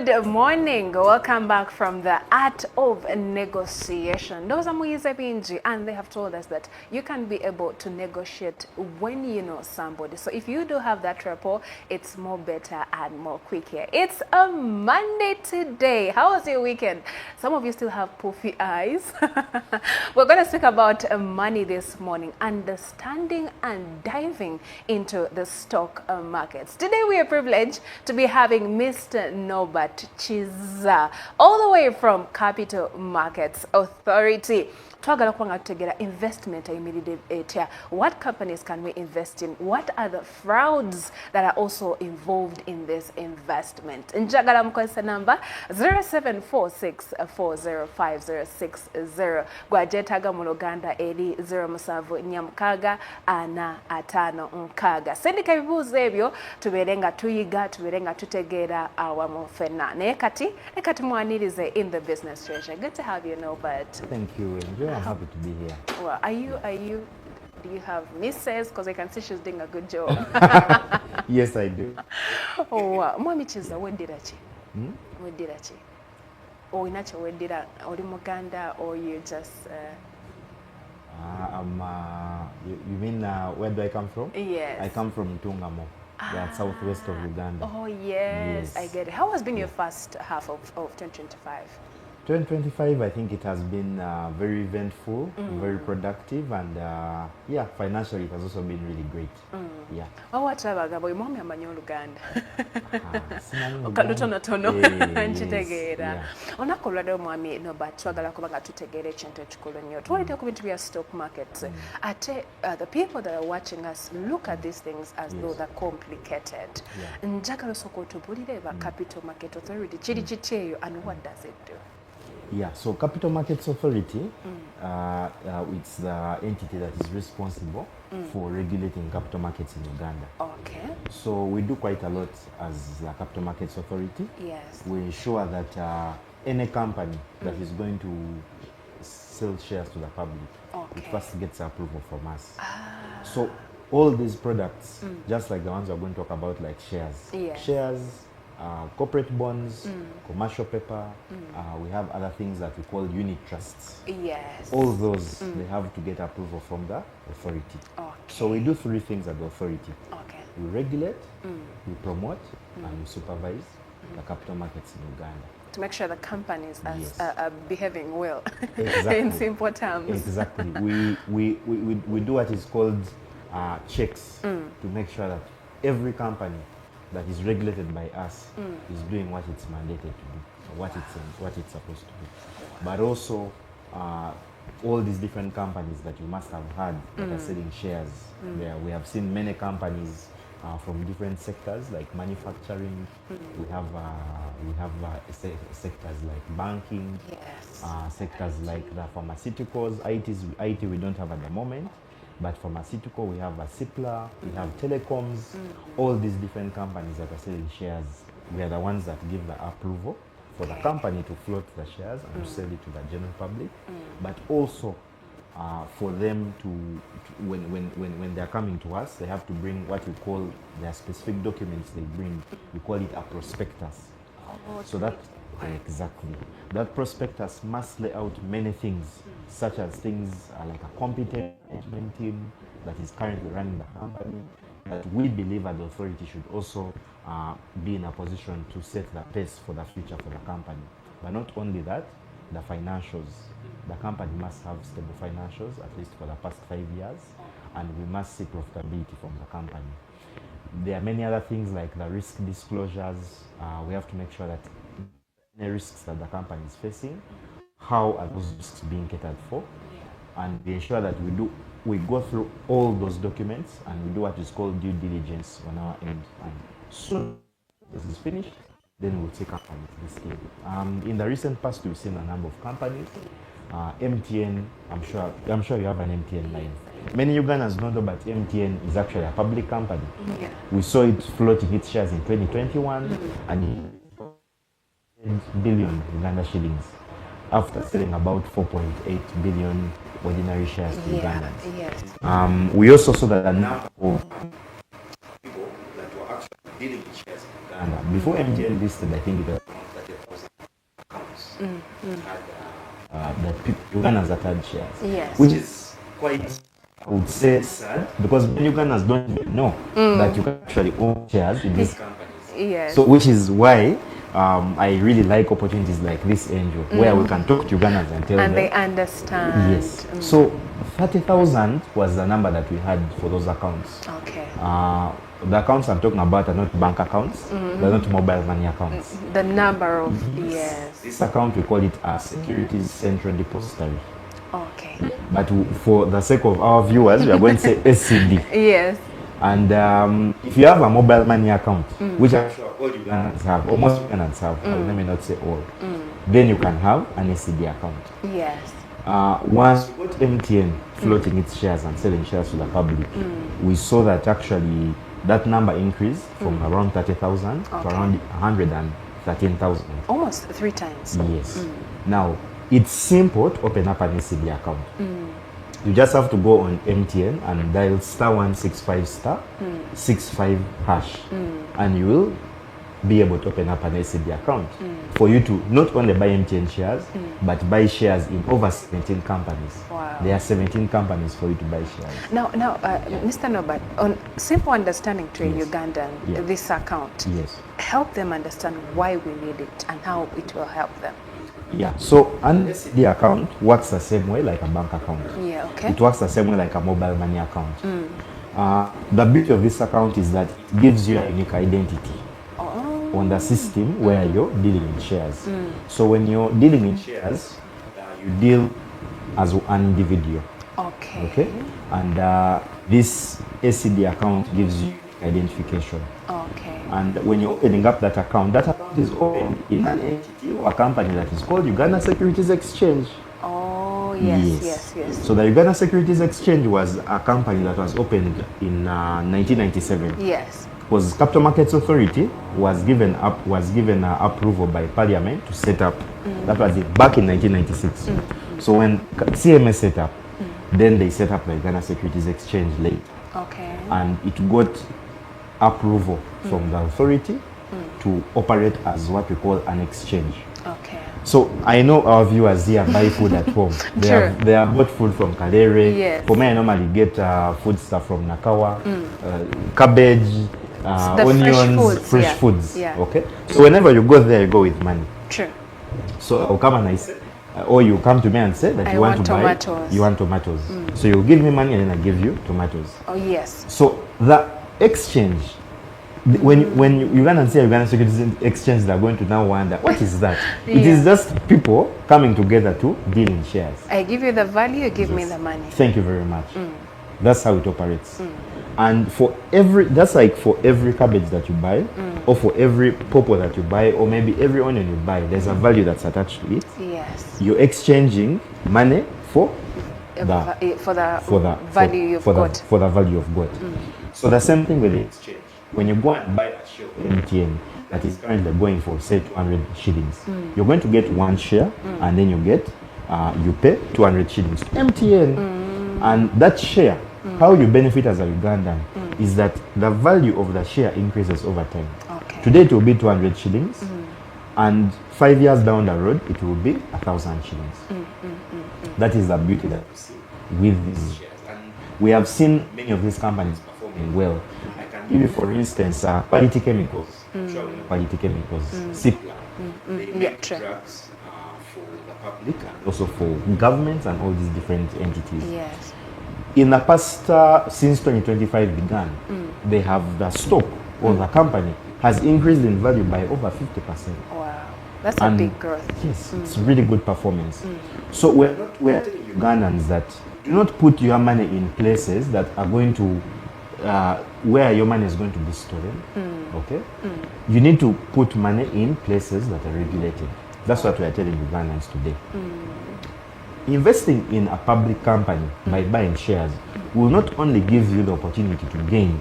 Good morning. Welcome back from the Art of Negotiation. Those are Moise Binji, and they have told us that you can be able to negotiate when you know somebody. So if you do have that rapport, it's more better and more quicker. It's a Monday today. How was your weekend? Some of you still have puffy eyes. We're going to speak about money this morning, understanding and diving into the stock markets. Today we are privileged to be having Mr. Norbert Chiza, all the way from Capital Markets Authority. Twagala kwanga tutegera investment immediate etya. What companies can we invest in? What are the frauds that are also involved in this investment? Njagala mkwesa number 0746405060. Gwajetaga mu Uganda eri 07 nyamukaga ana atano nkaga. Sendika ebibuuzo ebyo tuberenga tuyiga tuberenga tutegeera awamu fenna. Nekati mwanirize in the business treasure. Good to have you, Norbert. Thank you. I'm happy to be here. Well, do you have misses? Because I can see she's doing a good job. Yes, I do. Oh, Mwami Chiza, wedirachi? Wedirachi? Or inache wedira, or in Uganda, or you just... you mean where do I come from? Yes. I come from Tungamo, the southwest of Uganda. Oh, yes, I get it. How has been your first half of 2025? 2025, I think it has been very eventful, very productive, and yeah, financially it has also been really great. Yeah. Oh, what about boy? Mommy, I'm in Uganda. Tono. Nchitegeera. Onakolade omwami Norbert twagala kubanga tutegeera ekintu ekikulu nnyo. Twalita ku bintu bya stock markets. Ate the people that are watching us look at these things as though they're complicated. Njagala osooka otubulire ba Capital Market Authority kiri kiti eyo and what does it do? Yeah, so Capital Markets Authority, it's the entity that is responsible for regulating capital markets in Uganda. Okay. So we do quite a lot as the Capital Markets Authority. Yes. We ensure that any company that is going to sell shares to the public, it first gets approval from us. So all these products, just like the ones we're going to talk about, like shares, corporate bonds, commercial paper, we have other things that we call unit trusts. Yes. All those, they have to get approval from the authority. Okay. So we do three things at the authority. Okay. We regulate, we promote, and we supervise the capital markets in Uganda. To make sure the companies are behaving well, Exactly. in simple terms. Exactly. We do what is called checks to make sure that every company that is regulated by us is doing what it's mandated to do, what it's supposed to do. But also, all these different companies that you must have heard that are selling shares. We have seen many companies from different sectors like manufacturing. We have sectors like banking, sectors like the pharmaceuticals. IT we don't have at the moment. But pharmaceutical, we have a CIPLA, we have telecoms, all these different companies that are selling shares. We are the ones that give the approval for the company to float the shares and to sell it to the general public. But also for them to when they're coming to us, they have to bring what we call their specific documents they bring. We call it a prospectus. So that exactly. That prospectus must lay out many things, such as things like a competent management team that is currently running the company, that we believe that the authority should also be in a position to set the pace for the future for the company. But not only that, the financials. The company must have stable financials, at least for the past 5 years, and we must see profitability from the company. There are many other things like the risk disclosures. We have to make sure that the risks that the company is facing, how are those risks being catered for, and we ensure that we go through all those documents and we do what is called due diligence on our end. And soon as this is finished, then we'll take company to the scale. In the recent past, we've seen a number of companies. MTN, I'm sure you have an MTN line. Many Ugandans know, but MTN is actually a public company. We saw it floating its shares in 2021 and billion Uganda shillings after selling about 4.8 billion ordinary shares to Ugandans. We also saw that a number of people that were actually dealing with shares in Uganda. Before MTN listed, I think it was around 30,000 accounts that Ugandans that had shares. Yes. Which is quite, I would say, sad, because many Ugandans don't even know that you can actually own shares in these companies. Yes. So, which is why I really like opportunities like this, Angel, where we can talk to Ugandans and tell them. And they understand. Yes. So 30,000 was the number that we had for those accounts. Okay. The accounts I'm talking about are not bank accounts. They're not mobile money accounts. The number of, yes. This account, we call it a Securities Central Depository. Okay. But for the sake of our viewers, we are going to say SCD. Yes. And if you have a mobile money account, which I'm sure all Ugandans have, or most Ugandans have, let me not say all, then you can have an SCD account. Yes. Once we got MTN floating its shares and selling shares to the public, we saw that actually that number increased from around 30,000 to around 113,000. Almost 3 times. Yes. Now, it's simple to open up an SCD account. You just have to go on MTN and dial *165 *65 hash, and you will be able to open up an SCD account for you to not only buy MTN shares, but buy shares in over 17 companies. Wow. There are 17 companies for you to buy shares. Now, Mr. Norbert, on simple understanding to a Ugandan, this account, help them understand why we need it and how it will help them. Yeah, so an SCD account works the same way like a bank account. Yeah, okay. It works the same way like a mobile money account. The beauty of this account is that it gives you a unique identity on the system where you're dealing in shares. So when you're dealing in shares, you deal as an individual. Okay. Okay. And this SCD account gives you identification. Okay. And when you're opening up that account is opened in an entity or a company that is called Uganda Securities Exchange. Oh, yes. So the Uganda Securities Exchange was a company that was opened in 1997. Yes. Because Capital Markets Authority was given approval by Parliament to set up. That was it, back in 1996. So when CMS set up, then they set up the Uganda Securities Exchange late. Okay. And it got approval from the authority to operate as what we call an exchange. Okay. So I know our viewers here buy food at home. They have bought food from Kalere. Yes. For me, I normally get food stuff from Nakawa, cabbage, onions, fresh foods. Yeah. Okay. So whenever you go there, you go with money. True. So I'll come and I say, or you come to me and say that you want to buy tomatoes. So you give me money and then I give you tomatoes. Oh yes. So the exchange, when Ugandans say Uganda Securities Exchange, they're going to now wonder, what is that? It is just people coming together to deal in shares. I give you the value, you give me the money. Thank you very much. That's how it operates. And for that's like for every cabbage that you buy, or for every pawpaw that you buy, or maybe every onion you buy, there's a value that's attached to it. Yes. You're exchanging money for the value you've got. For the value you've got. So the same thing with the exchange. When you go and buy a share of MTN that is currently going for say 200 shillings, you're going to get one share, and then you get you pay 200 shillings to MTN, and that share. How you benefit as a Ugandan is that the value of the share increases over time. Okay. Today it will be 200 shillings, and 5 years down the road it will be 1,000 shillings. That is the beauty that we see with these shares. And we have seen many of these companies performing well. I can give you, for instance, Quality Chemicals. Quality Chemicals, CIPLA. They make drugs for the public and also for governments and all these different entities. Yes. In the past, since 2025 began, they have the stock or the company has increased in value by over 50%. Wow, that's a big growth. Yes, it's really good performance. So we're telling Ugandans that do not put your money in places that are going to, where your money is going to be stolen. Okay? You need to put money in places that are regulated. That's what we are telling Ugandans today. Investing in a public company by buying shares will not only give you the opportunity to gain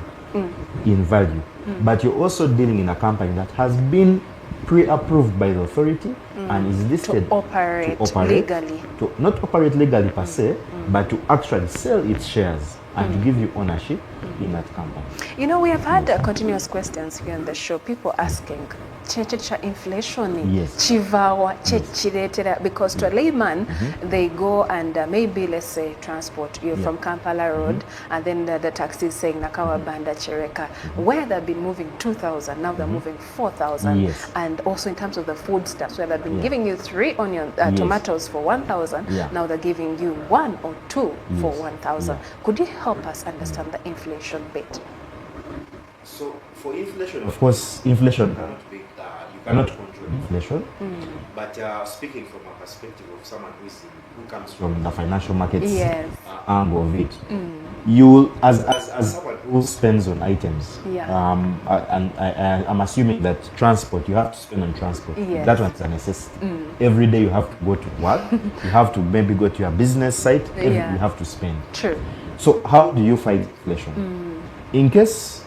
in value, but you're also dealing in a company that has been pre-approved by the authority and is listed to operate legally. To not operate legally per se, but to actually sell its shares and to give you ownership in that company. You know, we have had continuous questions here on the show, people asking, cha inflation, Yes. chivawa, chiretera, because to a layman, they go and maybe, let's say, transport you from Kampala Road, and then the taxi is saying Nakawa Banda Chereka, where they've been moving 2,000, now they're moving 4,000. Yes. And also in terms of the foodstuffs, where they've been giving you 3 onion tomatoes for 1,000, now they're giving you 1 or 2 for 1,000. Could you help us understand the inflation bit? So for inflation, of course, inflation cannot be, you cannot control inflation. But speaking from a perspective of someone who comes from the financial markets angle of it, you as someone who spends on items, and I'm assuming that transport, you have to spend on transport. That one's a necessity. Every day you have to go to work, you have to maybe go to your business site, you have to spend. True. So how do you fight inflation? In case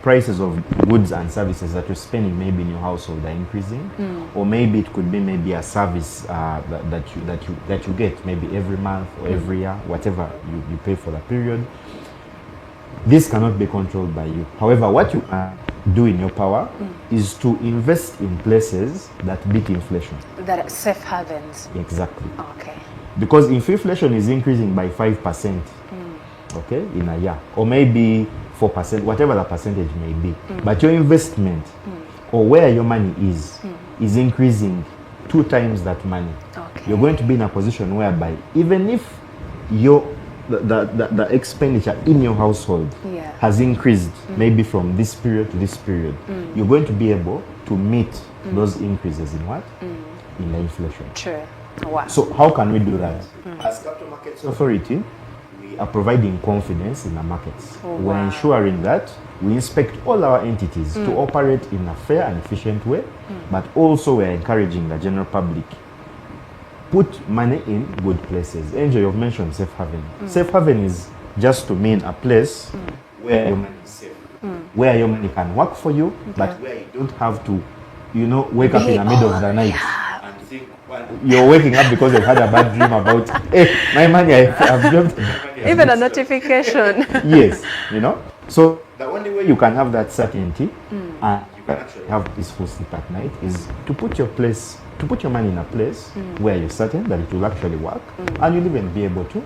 prices of goods and services that you're spending maybe in your household are increasing, or maybe it could be maybe a service that you get maybe every month or every year, whatever you pay for the period. This cannot be controlled by you. However, what you can do in your power is to invest in places that beat inflation. That are safe havens. Exactly. Okay. Because if inflation is increasing by 5%, okay, in a year, or maybe 4%, whatever the percentage may be, but your investment or where your money is increasing 2 times that money. Okay. You're going to be in a position whereby even if the expenditure in your household has increased maybe from this period to this period, you're going to be able to meet those increases in what? In the inflation. True. Wow. So how can we do that? As Capital Markets Authority, we are providing confidence in the markets. We're ensuring that we inspect all our entities to operate in a fair and efficient way, but also we're encouraging the general public, put money in good places. Angel, you've mentioned safe haven. Safe haven is just to mean a place where your money is safe, where your money can work for you, but where you don't have to, wake up in the middle of the night and think, you're waking up because you've had a bad dream about, hey, my money, I've dreamt. Even a notification. Yes, So the only way you can have that certainty and you can actually have peaceful sleep at night is to put your money in a place where you're certain that it will actually work, and you'll even be able to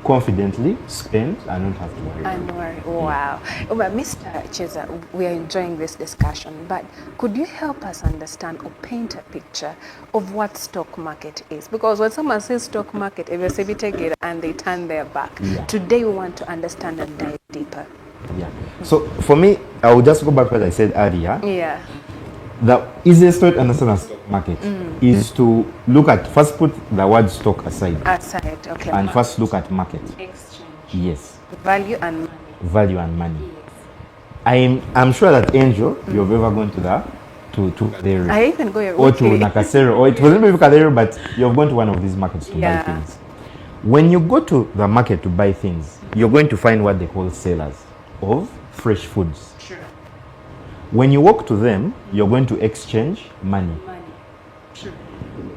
confidently spend and not have to worry. And worry. Wow. But Mr. Cheza, we are enjoying this discussion, but could you help us understand or paint a picture of what stock market is? Because when someone says stock market, if you take it and they turn their back. Today we want to understand and dive deeper. So for me, I will just go back to what I said earlier. The easiest way to understand a stock market is to first put the word stock aside. Okay. And first look at market. Exchange. Yes. Value and money. Value and money. I'm sure that Angel, you've ever gone to Kadere. I even go or to Nakasero, or it wasn't maybe Kadere, but you've gone to one of these markets to buy things. When you go to the market to buy things, you're going to find what they call sellers of fresh foods. Sure. When you walk to them, you're going to exchange money. Sure.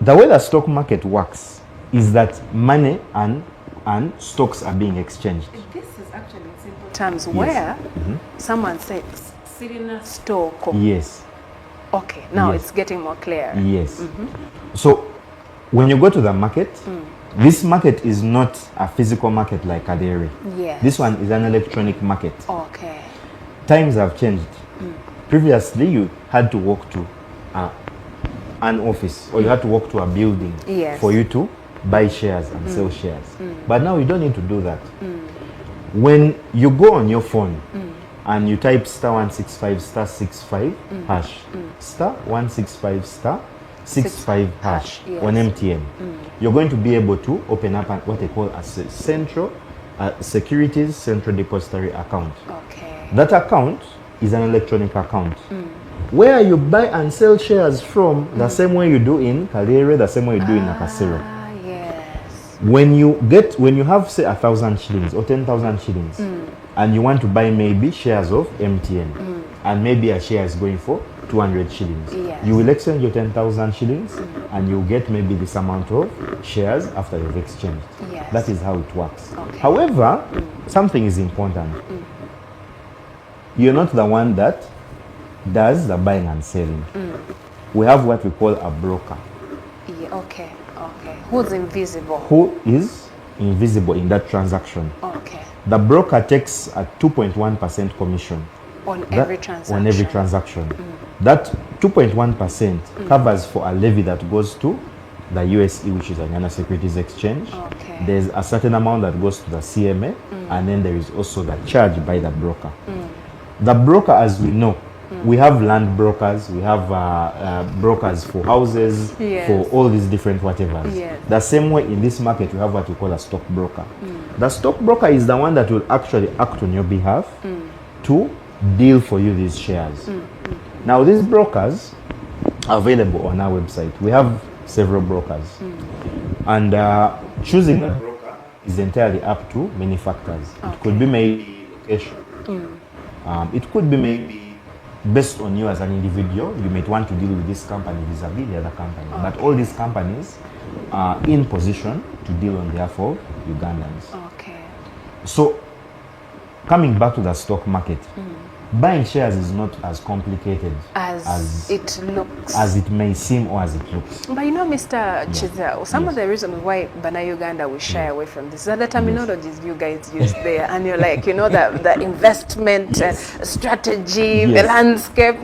The way the stock market works is that money and stocks are being exchanged. This is actually in simple terms where someone says, sit in a stock. Yes. Okay, now it's getting more clear. Yes. So when you go to the market, this market is not a physical market like Kadere. Yes. This one is an electronic market. Okay. Times have changed. Previously, you had to walk to an office or you had to walk to a building for you to buy shares and sell shares. But now you don't need to do that. When you go on your phone and you type *165 *65 hash, *165 *65 hash on MTN, you're going to be able to open up what they call a central securities central depository account. Okay. That account is an electronic account where you buy and sell shares from the same way you do in Kalere, the same way you do in Nakasero. Yes. When you have say 1,000 shillings or 10,000 shillings and you want to buy maybe shares of MTN and maybe a share is going for 200 shillings. Yes. You will exchange your 10,000 shillings and you'll get maybe this amount of shares after you've exchanged. Yes. That is how it works. Okay. However, something is important. you're not the one that does the buying and selling. We have what we call a broker. Yeah, okay. Who's invisible? Who is invisible in that transaction. Okay. The broker takes a 2.1% commission On every transaction. On every transaction. That 2.1% covers for a levy that goes to the USE, which is the Uganda Securities Exchange. Okay. There's a certain amount that goes to the CMA, and then there is also the charge by the broker. The broker, as we know, we have land brokers, we have brokers for houses, Yes. for all these different whatevers. Yes. The same way in this market, we have what we call a stock broker. The stock broker is the one that will actually act on your behalf to deal for you these shares. Now, these brokers are available on our website. We have several brokers. And choosing a broker is entirely up to many factors. It could be maybe location. It could be maybe based on you as an individual. You might want to deal with this company vis-a-vis the other company. But all these companies are in position to deal on behalf of Ugandans. Okay. So, coming back to the stock market, buying shares is not as complicated As it looks. as it may seem or as it looks. But you know, Mr. Chiza, some of the reasons why Bana Uganda will shy away from this are the terminologies you guys use there. And you're like, you know, the investment strategy, the landscape,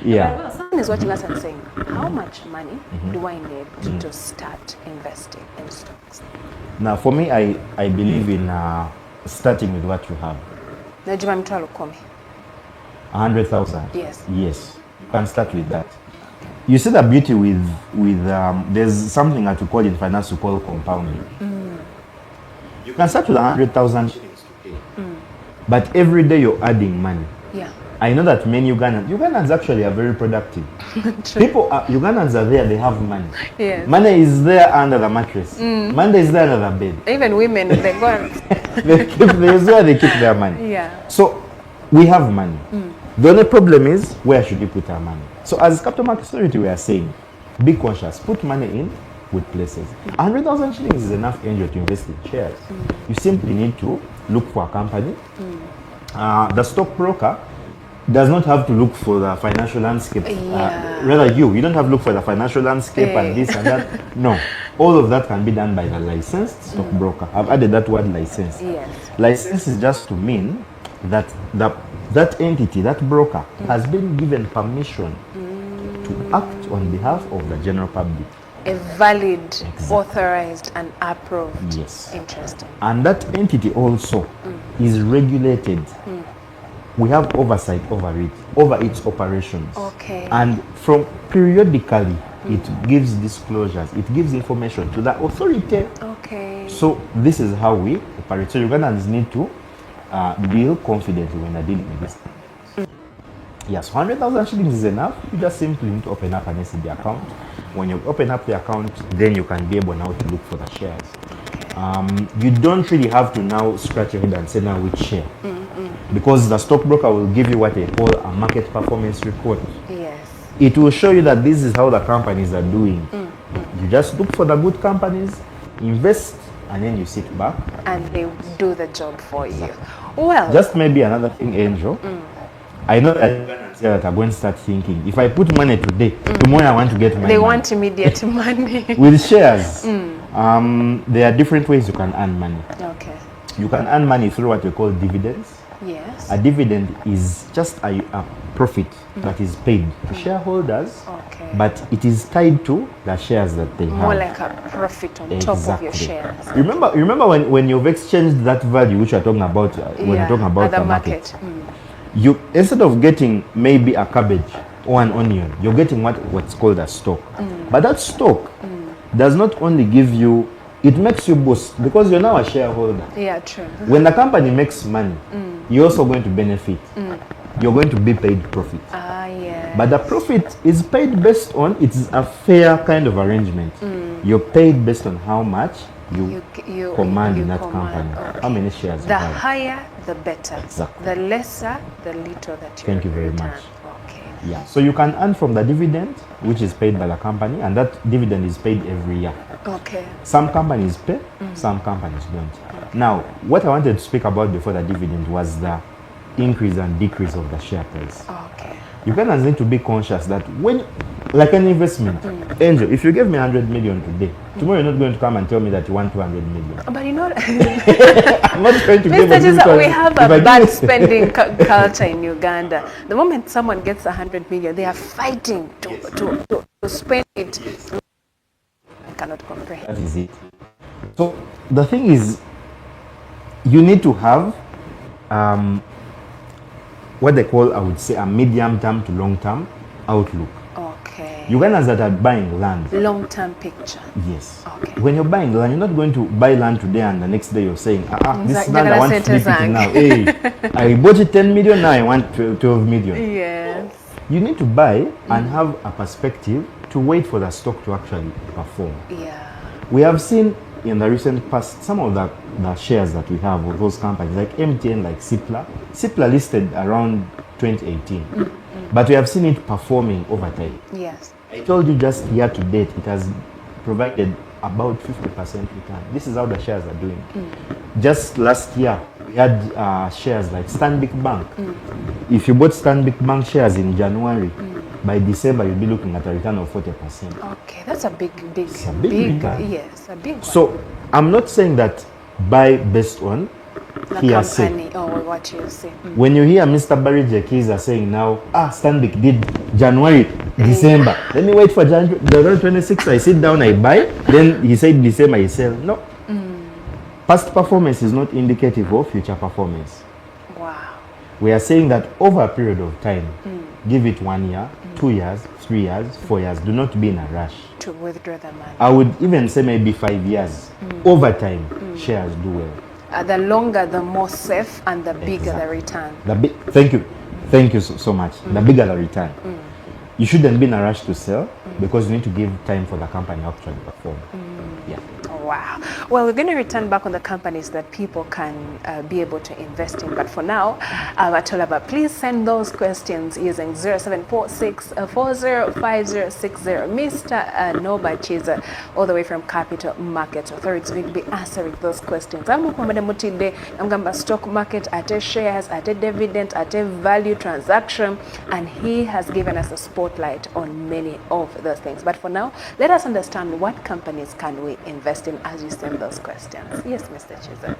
Yeah. Well, someone is watching us and saying, how much money do I need to start investing in stocks? Now, for me, I believe in starting with what you have. Najima mitwalo 10. 100,000. Yes. Yes. You can start with that. You see the beauty with there's something that we call in finance, we call compounding. You can start with 100,000 shillings today. But every day you're adding money. Yeah. I know that many Ugandans actually are very productive. Ugandans are there, they have money. Yes. Money is there under the mattress. Money is there under the bed. Even women, they go and There's where they keep their money. yeah. So we have money. The only problem is, where should we put our money? So as Capital Market Authority, we are saying, be conscious, put money in good places. 100,000 shillings is enough, Angel, to invest in shares. You simply need to look for a company. The stockbroker does not have to look for the financial landscape. Rather, you don't have to look for the financial landscape and this and that. No, all of that can be done by the licensed stockbroker. I've added that word license. Yes. License is just to mean that that entity, that broker, has been given permission to act on behalf of the general public. A valid, authorized, and approved. Yes. Interesting. And that entity also is regulated. We have oversight over its operations. Okay. And from periodically, it gives disclosures, it gives information to the authority. Okay. So this is how we operate. So Ugandans need to deal confidently when they're dealing with this. Yes, 100,000 shillings is enough. You just simply need to open up an SCB account. When you open up the account, then you can be able now to look for the shares. You don't really have to now scratch your head and say now which share. Because the stockbroker will give you what they call a market performance report. Yes. It will show you that this is how the companies are doing. You just look for the good companies, invest, and then you sit back. And they do the job for you. Well. Just maybe another thing, Angel. I know that are going to start thinking, if I put money today, tomorrow I want to get money. They want immediate money. With shares, there are different ways you can earn money. Okay. You can earn money through what we call dividends. Yes. A dividend is just a profit that is paid to shareholders, but it is tied to the shares that they have. More like a profit on top of your shares. Remember when you've exchanged that value which you're talking about when you're talking about the market. You, instead of getting maybe a cabbage or an onion, you're getting what's called a stock. But that stock does not only give you, it makes you boost because you're now a shareholder. Yeah, true. When the company makes money, you're also going to benefit. You're going to be paid profit. Yeah. But the profit is paid based on, it's a fair kind of arrangement. You're paid based on how much you command in that company. Okay. How many shares the you have. higher, the better. Exactly. The lesser, the little that you Thank you very return. much. Okay. Yeah. So you can earn from the dividend, which is paid by the company, and that dividend is paid every year. Okay. Some companies pay, some companies don't. Now, what I wanted to speak about before the dividend was the increase and decrease of the share price. Okay. Ugandans need to be conscious that when, like an investment, Angel, if you give me 100 million today, tomorrow you're not going to come and tell me that you want 200 million. But you know, I'm not going to give Mr. you Chisa, we have a bad spending culture in Uganda. The moment someone gets 100 million, they are fighting to spend it. I cannot comprehend. That is it. So the thing is, you need to have what they call, I would say, a medium term to long term outlook. Okay. Ugandans that are buying land. Long term picture. Yes. Okay. When you're buying land, you're not going to buy land today and the next day you're saying, this Like land I want to flip it now. Hey, I bought it 10 million, now I want 12 million. Yes. You need to buy and have a perspective to wait for the stock to actually perform. Yeah. We have seen in the recent past some of the shares that we have of those companies like MTN, like Cipla listed around 2018, but we have seen it performing over time. Yes. I told you just year to date it has provided about 50% return. This is how the shares are doing. Just last year we had shares like Stanbic Bank. If you bought Stanbic Bank shares in January, by December you'll be looking at a return of 40%. Okay, that's a big, It's a big return. yes, a big one. So I'm not saying that buy based on the hearsay. company or what you say. When you hear Mr. Barry Jekiza saying now, Stanbic did January, December. Let me wait for January 26th. I sit down, I buy. Then he said December, I sell. No. Past performance is not indicative of future performance. Wow. We are saying that over a period of time, give it 1 year, 2 years, 3 years, 4 years. Do not be in a rush. To withdraw the money. I would even say maybe 5 years. Over time, shares do well. The longer, the more safe, and the bigger the return. Thank you so much. The bigger the return. You shouldn't be in a rush to sell because you need to give time for the company to actually perform. Yeah. Wow. Well, we're going to return back on the companies that people can be able to invest in. But for now, Atolaba, please send those questions using 0746 405060. Mr. Noba Chiza, all the way from Capital Market Authority, will be answering those questions. I'm going stock market, at shares, at dividend, at value transaction, and he has given us a spotlight on many of those things. But for now, let us understand what companies can we invest in as you send those questions. Yes, Mr. Chiza.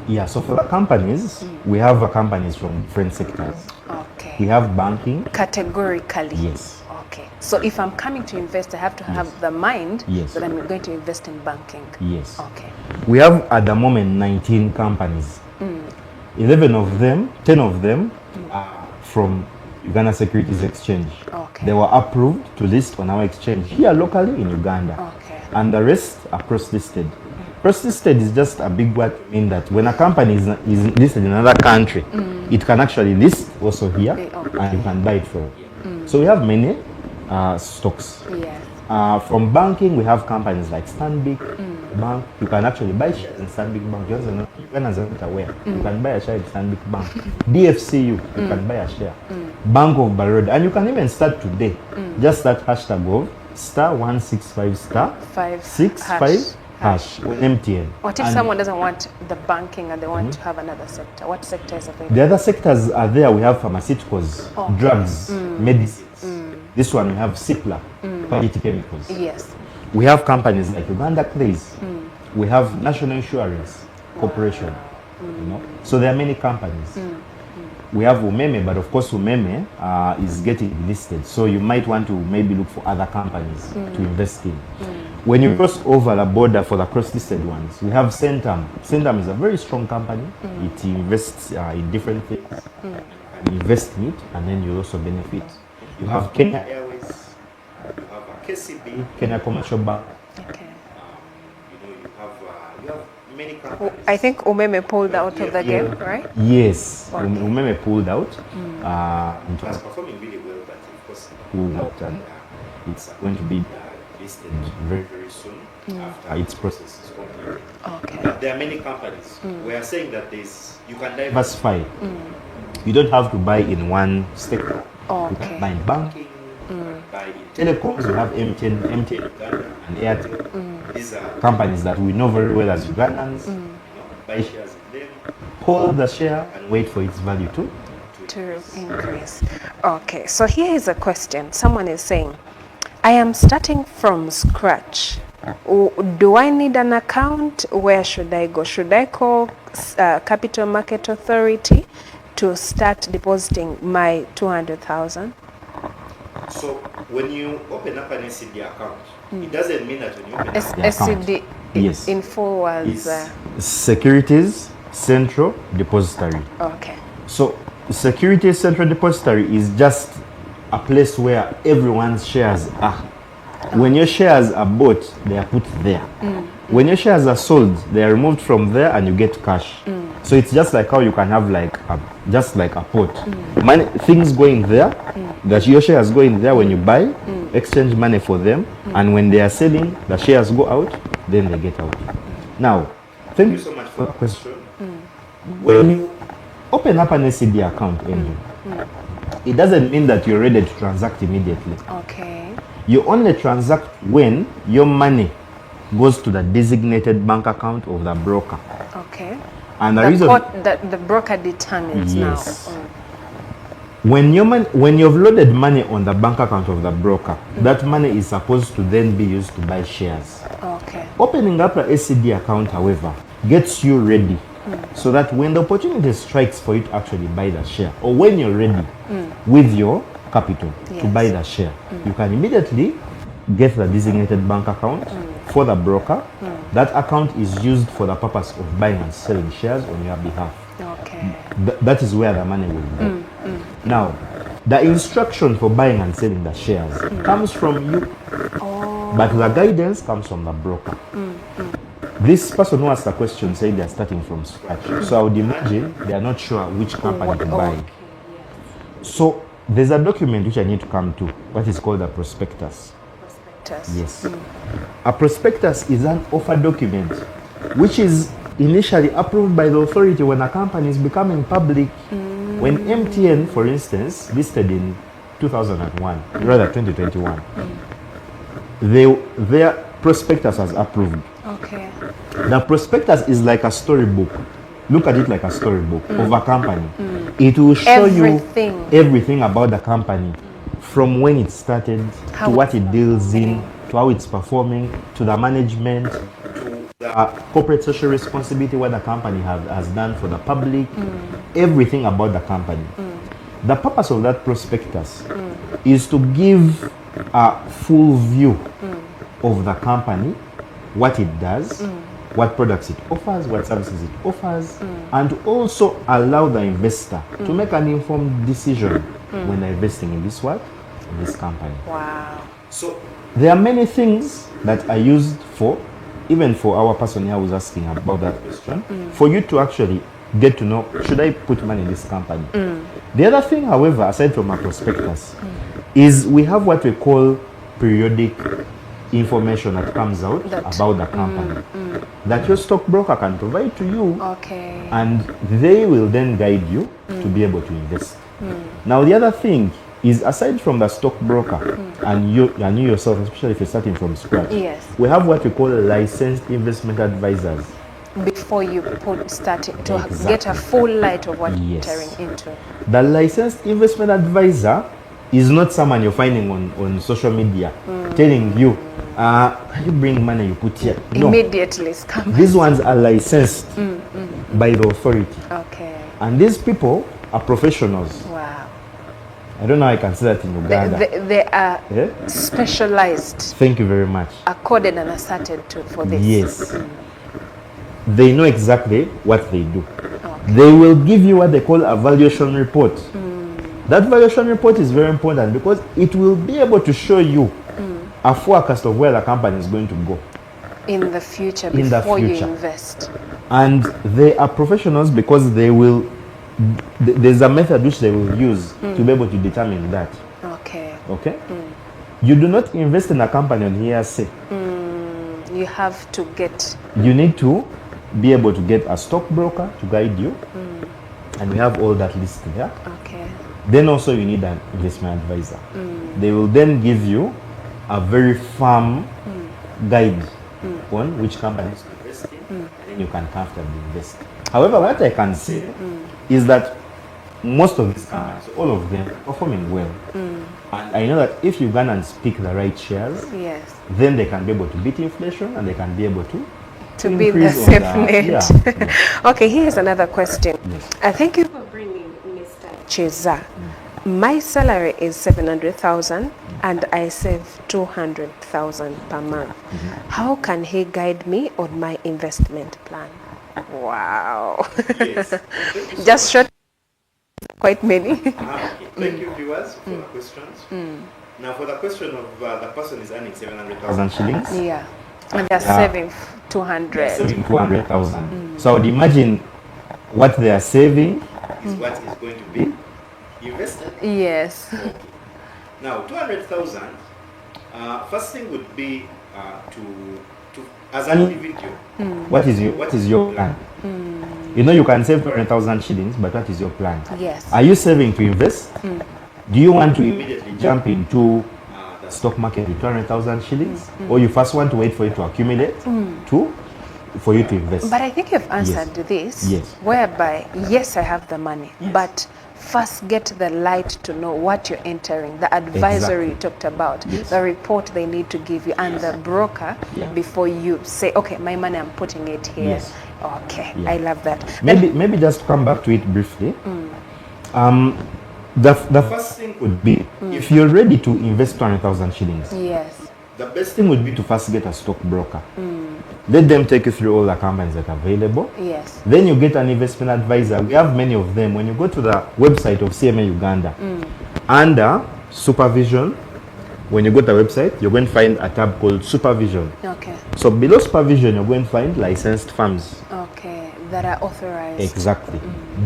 Yeah, so for the companies, we have companies from different sectors. Okay. We have banking. Categorically. Yes. Okay. So if I'm coming to invest, I have to have the mind that I'm going to invest in banking. Yes. Okay. We have at the moment 19 companies. 10 of them are from Uganda Securities Exchange. Okay. They were approved to list on our exchange here locally in Uganda. Okay. And the rest are cross-listed. Cross-listed is just a big word to mean that when a company is listed in another country, it can actually list also here, and you can buy it from here. So we have many stocks. Yes. From banking, we have companies like Stanbic Bank. You can actually buy shares in Stanbic Bank. Ugandans are not aware. You can buy a share in Stanbic Bank. DFCU, you can buy a share. Bank of Baroda. And you can even start today. Just that hashtag of *165 *565# on MTN. What if someone doesn't want the banking and they want to have another sector? What sector is available? The other sectors are there. We have pharmaceuticals, drugs, medicines. This one we have Cipla, quality chemicals. Yes. We have companies like Uganda Clays. We have National Insurance Corporation. So there are many companies. We have Umeme, but of course Umeme is getting listed. So you might want to maybe look for other companies to invest in. When you cross over the border for the cross-listed ones, we have Centum. Centum is a very strong company. It invests in different things. You invest in it, and then you also benefit. You have Kenya Airways. You have KCB, Kenya Commercial Bank. Okay. You have many companies. I think Umeme pulled out of the game, right? Yes, Okay. Umeme pulled out. It was performing really well, but of course pulled out, and it's going to be listed very, very soon after its process is complete. Okay. But there are many companies. We are saying that you can diversify. You don't have to buy in one sector. You can buy in banking, buy in telecoms. We have MTN Uganda and Airtel. These are companies that we know very well as Ugandans. Buy shares in them, hold the share, and wait for its value to increase. Okay, so here is a question. Someone is saying, I am starting from scratch. Do I need an account? Where should I go? Should I call Capital Market Authority to start depositing my 200,000? So when you open up an SCD account, it doesn't mean that when you open up SCD yes, in 4 words. Securities Central Depository. Okay. So Securities Central Depository is just a place where everyone's shares are. When your shares are bought, they are put there. When your shares are sold, they are removed from there and you get cash. So it's just like how you can have like just like a pot. Money, things going there, that your shares go in there when you buy, exchange money for them, and when they are selling, the shares go out, then they get out. Now, thank you so much for the question. When you open up an SCD account, it doesn't mean that you're ready to transact immediately. Okay. You only transact when your money goes to the designated bank account of the broker. Okay. And the reason the broker determines now. When you've loaded money on the bank account of the broker, that money is supposed to then be used to buy shares. Okay. Opening up an SCD account, however, gets you ready so that when the opportunity strikes for you to actually buy the share, or when you're ready with your capital to buy the share, you can immediately get the designated bank account for the broker. That account is used for the purpose of buying and selling shares on your behalf. Okay. That is where the money will go. Now, the instruction for buying and selling the shares comes from you, but the guidance comes from the broker. This person who asked the question said they are starting from scratch. So I would imagine they are not sure which company to buy. So there's a document which I need to come to, what is called a prospectus. Yes. A prospectus is an offer document which is initially approved by the authority when a company is becoming public. When MTN, for instance, listed in 2001, rather 2021, their prospectus was approved. Okay. The prospectus is like a storybook. Look at it like a storybook of a company. It will show you everything about the company, from when it started, to what it deals in, to how it's performing, to the management, to the corporate social responsibility, what the company has done for the public, everything about the company. The purpose of that prospectus is to give a full view of the company, what it does, what products it offers, what services it offers, and to also allow the investor to make an informed decision when they're investing in this company. Wow. So there are many things that are used for, even for our person here who's asking about that question, for you to actually get to know, should I put money in this company? The other thing, however, aside from our prospectus, is we have what we call periodic information that comes out about the company that your stockbroker can provide to you, and they will then guide you to be able to invest. Now the other thing is, aside from the stockbroker and you yourself, especially if you're starting from scratch, we have what we call licensed investment advisors. Before you start to get a full light of what you're entering into. The licensed investment advisor is not someone you're finding on social media telling you, can you bring money you put here? No. Immediately scam. These ones are licensed by the authority. Okay. And these people are professionals. Wow. I don't know how I can say that in Uganda. They are specialized. Thank you very much. Accorded and asserted for this. Yes. They know exactly what they do. They will give you what they call a valuation report. That valuation report is very important because it will be able to show you a forecast of where the company is going to go in the future before you invest. And they are professionals because there's a method which they will use to be able to determine that. Okay. You do not invest in a company on hearsay. You have to you need to be able to get a stockbroker to guide you, and we have all that listed here. Then also you need an investment advisor. They will then give you a very firm guide on which companies to invest in, and then you can comfortably invest. However, what I can say is that most of these companies, all of them, are performing well. And I know that if Ugandans pick the right shares, Yes. then they can be able to beat inflation and they can be able to Be the increase on safe the- net. yeah. Okay, here's another question. Yes. Thank you for bringing Mr. Cheza. My salary is 700,000 and I save 200,000 per month. How can he guide me on my investment plan? Wow. Yes. Just short, quite many. Okay. Thank you, viewers, for the questions. Now, for the question of the person is earning 700,000 shillings, Yeah. And they're saving 200. saving 200,000. So I would imagine what they are saving is what is going to be invested. Yes. Okay. Now, 200,000. First thing would be to as an individual. What is your plan? You know, you can save 200,000 shillings, but what is your plan? Yes. Are you saving to invest? Do you want to immediately jump into the stock market with 200,000 shillings, or you first want to wait for it to accumulate for you to invest? But I think you've answered this, Yes. whereby, yes, I have the money, but first get the light to know what you're entering, the advisory you talked about, the report they need to give you, and the broker before you say, okay, my money, I'm putting it here. Yes. Okay, I love that. Maybe just come back to it briefly. The first thing would be, if you're ready to invest 200,000 shillings, Yes. the best thing would be to first get a stockbroker. Let them take you through all the companies that are available. Yes. Then you get an investment advisor. We have many of them. When you go to the website of CMA Uganda, under supervision, when you go to the website, you're going to find a tab called supervision. Okay. So below supervision, you're going to find licensed firms. Okay. That are authorized. Exactly.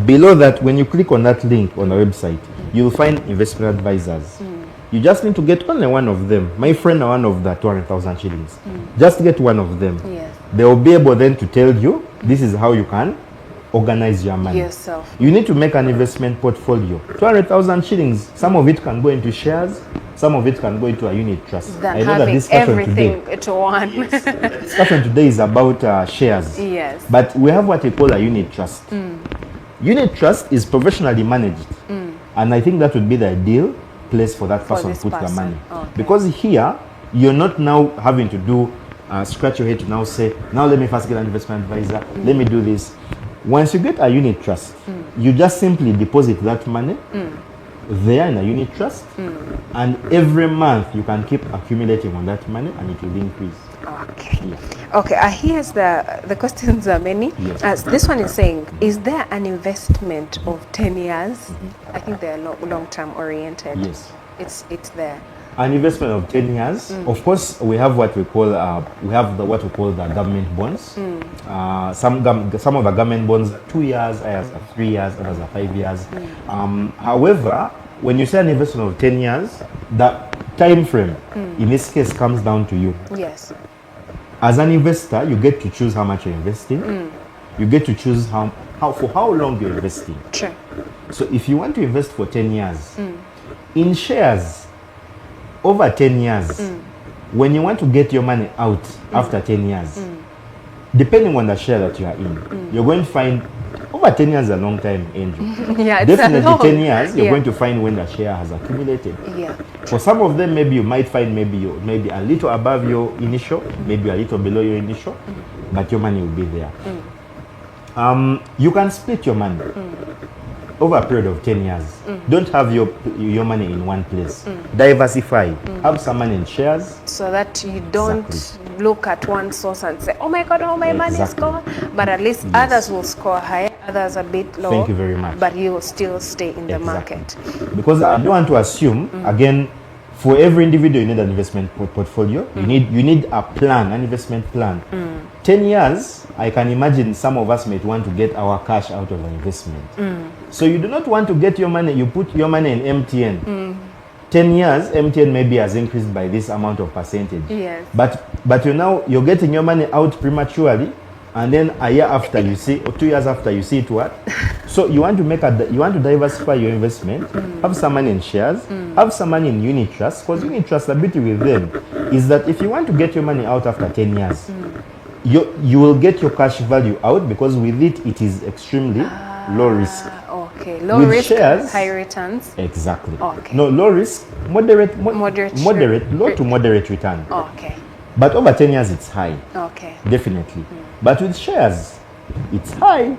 Below that, when you click on that link on the website, you'll find investment advisors. You just need to get only one of them. My friend are one of the 200,000 shillings. Just get one of them. Yes. They will be able then to tell you, this is how you can organize your money. Yourself. You need to make an investment portfolio. 200,000 shillings, some of it can go into shares, some of it can go into a unit trust. Than I know that having discussion everything today, to one. yes, the discussion today is about shares. Yes. But we have what we call a unit trust. Unit trust is professionally managed. And I think that would be the ideal place for that person to this put the person. money. Okay. Because here, you're not now having to do, scratch your head to now say, now let me first get an investment advisor, let me do this. Once you get a unit trust, you just simply deposit that money there in a unit trust, and every month you can keep accumulating on that money and it will increase. Okay. Yeah. Okay, here's the questions are many. Yes. This one is saying, is there an investment of 10 years? I think they're long-term oriented. Yes. It's there. An investment of 10 years. Of course, we have what we call what we call the government bonds. Some of the government bonds are 2 years, others are 3 years, others are 5 years. However, when you say an investment of 10 years, the time frame in this case comes down to you. Yes. As an investor, you get to choose how much you're investing. You get to choose for how long you're investing. Sure. So if you want to invest for 10 years in shares, over 10 years, when you want to get your money out after 10 years, depending on the share that you are in, you're going to find over 10 years is a long time, Andrew. Yeah, it's Definitely a long, 10 years, you're yeah. going to find when the share has accumulated. Yeah. For some of them, maybe you might find maybe a little above your initial, maybe a little below your initial, but your money will be there. You can split your money over a period of 10 years. Don't have your money in one place. Diversify. Have some money in shares. So that you don't look at one source and say, oh my God, all my money is gone. But at least others will score higher, others a bit lower. Thank you very much. But you will still stay in the market. Because I don't want to assume, again, for every individual, you need an investment portfolio. You need a plan, an investment plan. 10 years, I can imagine some of us might want to get our cash out of an investment. So you do not want to get your money, you put your money in MTN. 10 years, MTN maybe has increased by this amount of percentage. Yes. But you're getting your money out prematurely, and then a year after you see, or 2 years after you see it what? So you want to diversify your investment, have some money in shares, have some money in unit trusts, because unit trusts, the beauty with them is that if you want to get your money out after 10 years, you will get your cash value out, because with it, it is extremely low risk. Okay, low With risk, shares, high returns. Exactly. Okay. No, low risk, moderate, low to moderate return. Okay. But over 10 years, it's high. Okay. Definitely. But with shares, it's high.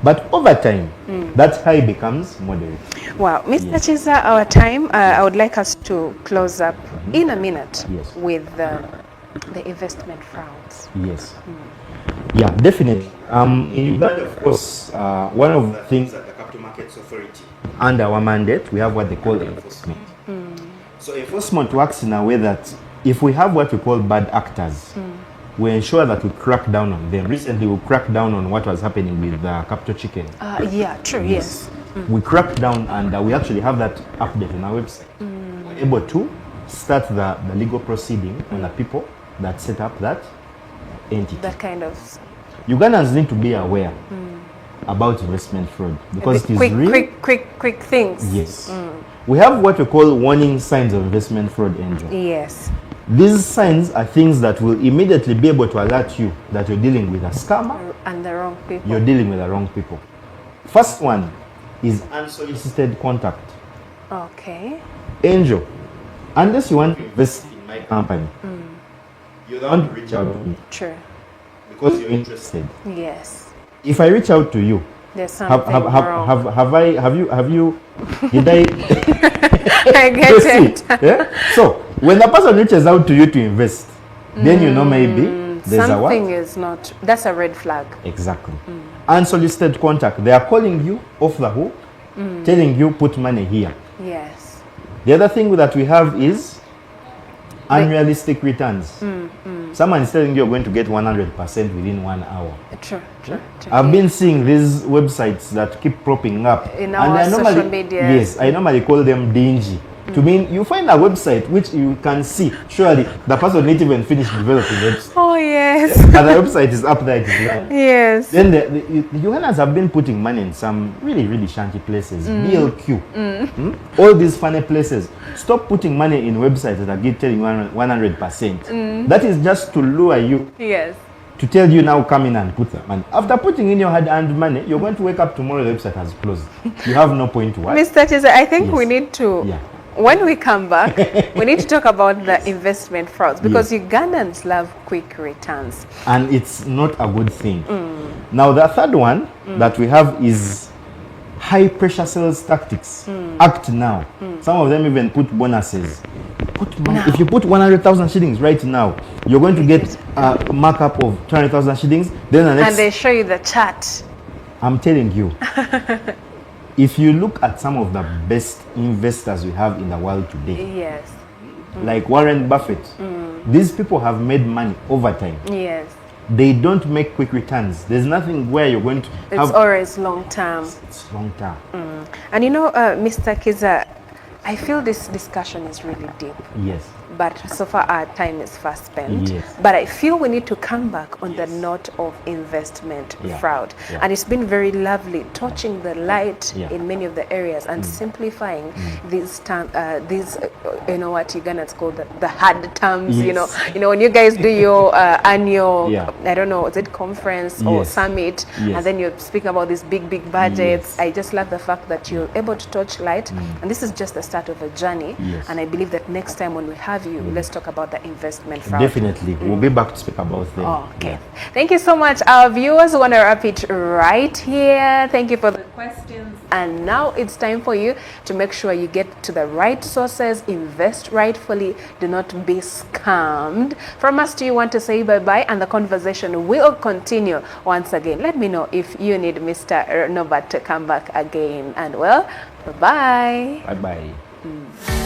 But over time, that high becomes moderate. Wow. Mr. Chiza, our time, I would like us to close up in a minute with the investment frauds. Yes. Yeah, definitely. In Uganda, of course, one of the things that the Capital Markets Authority, under our mandate, we have what they call enforcement. So enforcement works in a way that if we have what we call bad actors, we ensure that we crack down on them. Recently, we cracked down on what was happening with Capital Chicken. Yeah, true, yes. We cracked down, and we actually have that update on our website. We're able to start the legal proceeding on the people that set up that entity. That kind of... Ugandans need to be aware about investment fraud, because it is real. Quick things. Yes. We have what we call warning signs of investment fraud, Angel. Yes. These signs are things that will immediately be able to alert you that you're dealing with a scammer and the wrong people. You're dealing with the wrong people. First one is unsolicited contact. Okay. Angel, unless you want to invest in my company, you don't want to reach out to me. True. Because you're interested. Yes. If I reach out to you, there's something wrong. Have you, did I? I get it. Yeah? So, when the person reaches out to you to invest, then you know maybe there's a what? Something is not, that's a red flag. Exactly. Unsolicited contact. They are calling you off the hook, telling you put money here. Yes. The other thing that we have is unrealistic returns. Someone is telling you you're going to get 100% within 1 hour. True. I've been seeing these websites that keep propping up. In our social media. Yes, I normally call them dingy. To mean, you find a website which you can see, surely the person didn't even finish developing it. Oh, yes. And the website is up there. Yes. Then the Ugandans have been putting money in some really shanty places. BLQ. All these funny places. Stop putting money in websites that are telling you 100%. That is just to lure you. Yes. To tell you now come in and put the money. After putting in your hard-earned money, you're going to wake up tomorrow, the website has closed. You have no point to work. Mr. Chiza, I think we need to... Yeah. When we come back, we need to talk about the investment frauds, because Ugandans love quick returns. And it's not a good thing. Now, the third one that we have is high pressure sales tactics. Act now. Some of them even put bonuses. Put money. If you put 100,000 shillings right now, you're going to get a markup of 200,000 shillings. Then the next, and they show you the chart. I'm telling you. If you look at some of the best investors we have in the world today, yes, like Warren Buffett, these people have made money over time. Yes. They don't make quick returns. There's nothing where you're going to have... It's always long term. It's long term. And you know, Mr. Kiza, I feel this discussion is really deep. Yes. But so far our time is fast spent. Yes. But I feel we need to come back on the note of investment fraud. And it's been very lovely touching the light in many of the areas and simplifying these you know what Ugandans call the hard terms. You know when you guys do your annual I don't know, is it conference or summit, and then you speak about these big budgets. I just love the fact that you're able to touch light, and this is just the start of a journey. And I believe that next time when we have you, let's talk about the investment fraud. Definitely. We'll be back to speak about them. Okay. Thank you so much. Our viewers want to wrap it right here. Thank you for the questions. And now it's time for you to make sure you get to the right sources, invest rightfully, do not be scammed. From us, do you want to say bye-bye? And the conversation will continue once again. Let me know if you need Mr. Norbert to come back again. And well, bye-bye. Bye-bye.